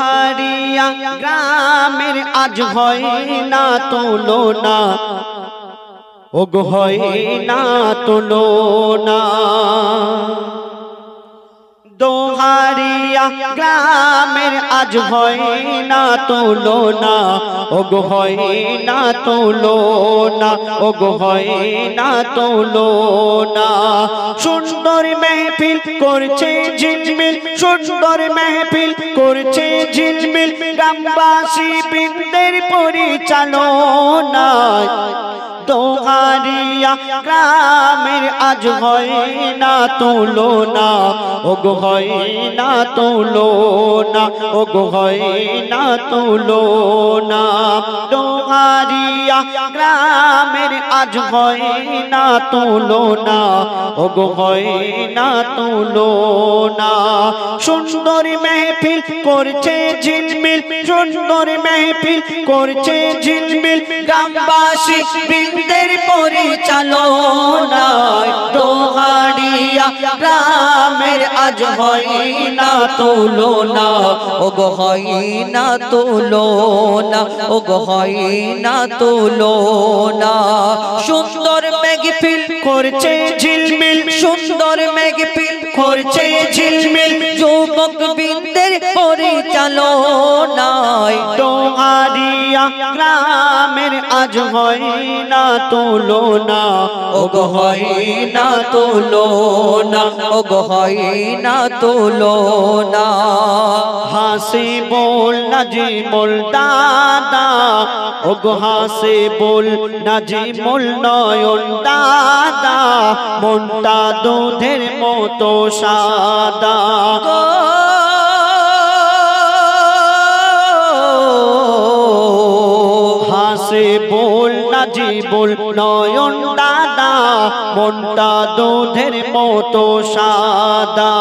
দোহারিয়া গ্রামের আজ হয় না তুলনা, ওগো হয় না তুলনা। দোহারিয়া গ্রামের আজ হয় না তুলনা, ওগো হয় না তুলনা, ওগো হয় না তুলনা। সুন্দর মেহফিল করছে ঝিলমিল, সুন্দর মেহফিল করছে ঝিলমিল, গ্রামবাসী বৃন্দের পরিচালনায়। দোহারিয়া গ্রামের আজ হয় না তুলনা, ওগো হয় না তুলনা, ওগো হয় না তুলনা। দোহারিয়া গ্রামের আজ হয় না তুলনা, ওগো হয় না তুলনা। সুন্দর মেহফিল করছে ঝিলমিল, সুন্দর মেহফিল করছে ঝিলমিল, গ্রামবাসী বৃন্দের পরিচালনায়। দোহারিয়া গ্রামের আজ হয় না তুলনা, ওগো হয় না তুলনা, ওগো হয় না তুলনা। সুন্দর মেহফিল করছে ঝিলমিল, সুন্দর মেহফিল করছে ঝিলমিল, যুবক বৃন্দের পরিচালনায়। দোহারিয়া গ্রামের আজ হয় না তুলনা, ওগো হয় না তুলনা, ওগো হয় না তুলনা। হাসি বল নাজিমুল দাদা, ওগো হাসি বল নাজিমুল নয়ন দাদা, মনটা দুধের মতো সাদা। হাসি বল নাজিমুল নয়ন দাদা, মনটা দুধের মতো সাদা।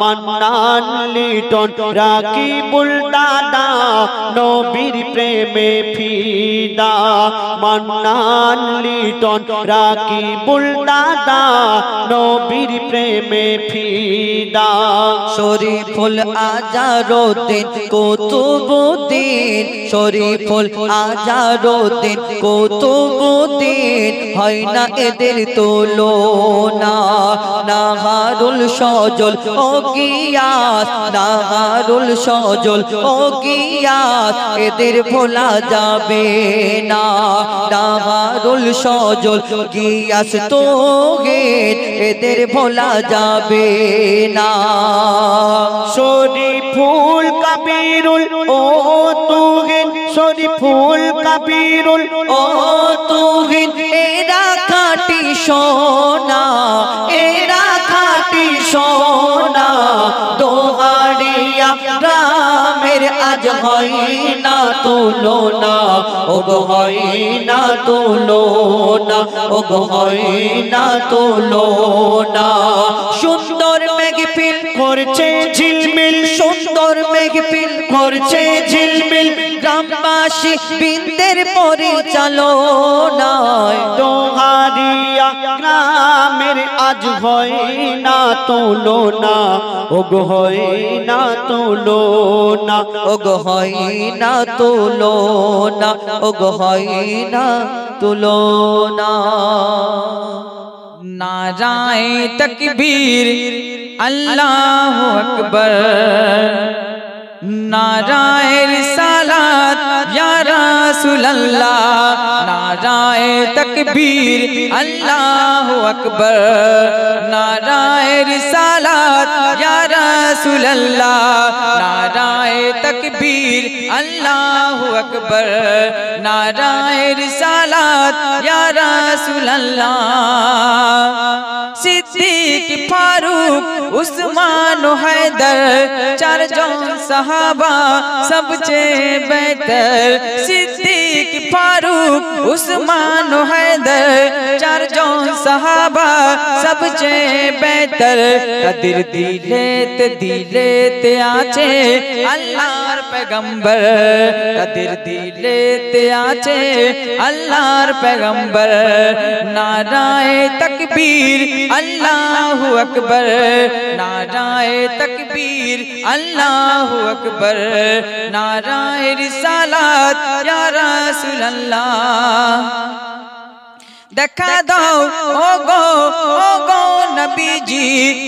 মান্নান লিটন রাকিবুল দাদা, নবীর প্রেমে ফিদা। মান্নান লিটন রাকিবুল দাদা, নবীর প্রেমে ফিদা। শরীফুল আজারউদ্দিন কুতুবউদ্দিন, শরীফুল আজারউদ্দিন কুতুবউদ্দিন, হয় না এদের তুলনা। নাহারুল সজল ও গিয়াস, নাহারুল সজল ও গিয়াস, এদের ভোলা যাবে না। নাহারুল সজল গিয়াস তোগের, এদের ভোলা যাবে না। শরীফুল কবিরুল ও তুহিন, শরীফুল কবিরুল ও তুহিন, এরা খাঁটি সোনা, এরা খাঁটি সোনা। দোহারিয়া গ্রামের আজ হয় না তুলনা, ওগো হয় না তুলনা, ওগো হয় না তুলনা। সুন্দর মেহফিল করছে ঝিলমিল, সুন্দর মেহফিল করছে ঝিলমিল, গ্রামবাসী বৃন্দের পরিচালনায়। দোহারিয়া গ্রামের আজ হয় না তুলনা, ওগো হয় না তুলনা, ওগো হয় না তুলনা, ওগো হয় না তুলনা। নারায়ে তাকবীর, আল্লাহু আকবার। নারায়ে রিসালাত ইয়া রাসূলুল্লাহ, নারায়ে তাকবীর, আল্লাহু আকবার। নারায়ে রিসালাত ইয়া রাসূলুল্লাহ, নারায়ে তাকবীর, আল্লাহু আকবার। নারায়ে রিসালাত ইয়া রাসূলুল্লাহ। সিদ্দিক ফারুক উসমান हैदर, चारजों सहाबा सबसे बेहतर। सिद्दीक सिद्दीक फारूक उस्मान हैदर चारजों सहाबा सबसे बेहतर कदर दिलेते आचे अल्लाहर पैगंबर कदर दिलेते आचे अल्लाहर पैगंबर नाराए तकबीर अल्लाहु अकबर नाराए तकबीर अल्लाहु अकबर नाराए रिसालत या रसूल अल्लाह देखा दो ओ गो नबी जी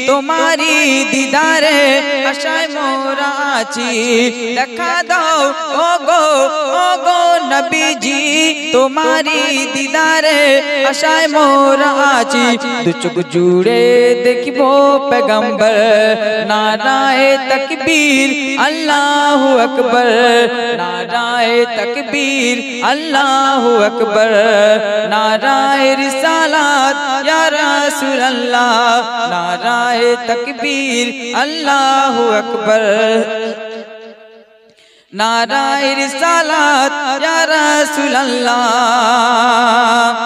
तुम्हारी दीदारे आशाए मोरा आची देखा दो ओ गो नबी जी तुम्हारी दीदारे आशाए मोरा आची दु चुक जुड़े देखबो पैगंबर नाराए तकबीर अल्लाहु अकबर नाराए तकबीर अल्लाहु अकबर नाराए रिसालत या रसूल अल्लाह नाराए तकबीर अल्लाहु अकबर नाराए रिसालत या रसूल अल्लाह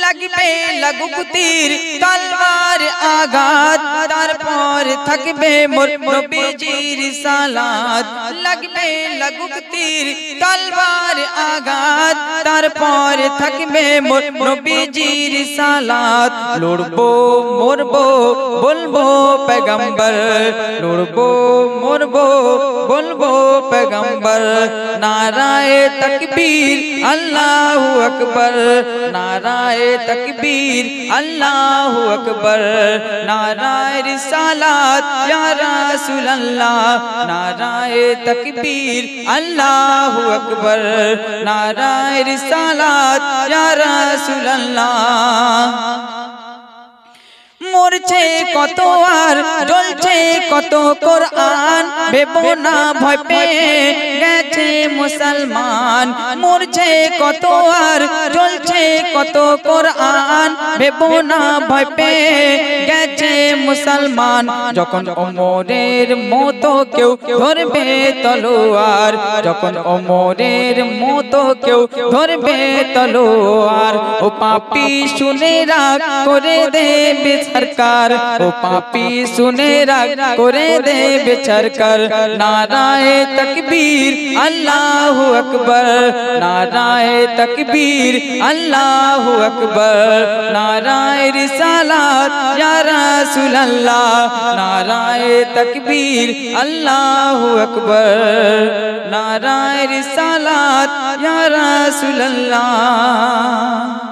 लगबे लगुक तीर तलवार आघात तारपर थकबे मोर नबीजीर रिसालत लगबे लगुक तीर तलवार आघात तारपर थकबे मोर नबीजीर रिसालत लड़बो मरबो बोलबो पैगंबर लड़बो मरबो बोलबो पैगंबर नाराए तकबीर अल्लाहु अकबर नाराए तकबीर अल्लाहु अकबर नाराए रिसालत या रसूल अल्लाह नाराए तकबीर अल्लाहु अकबर नाराए रिसालत या रसूल अल्लाह মরছে কত আর জ্বলছে কত কোরআন ভেবো না ভয় পেয়ে গেছে মুসলমান মরছে কত আর জ্বলছে কত কোরআন ভেবো না ভয় পেয়ে গেছে মুসলমান যখন ওমরের মতো কেউ ধরবে তলোয়ার যখন ওমরের মতো কেউ ধরবে তলোয়ার ও পাপী শুনে রাগ করে দেবে सरकार ओ पापी सुने राग करे दे बेचरकर नाराए तकबीर अल्लाहु अकबर नाराए तकबीर अल्लाहु अकबर नाराए रिसालत या रसूल अल्लाह नाराए तकबीर अल्लाहु अकबर नाराए रिसालत या रसूल अल्लाह।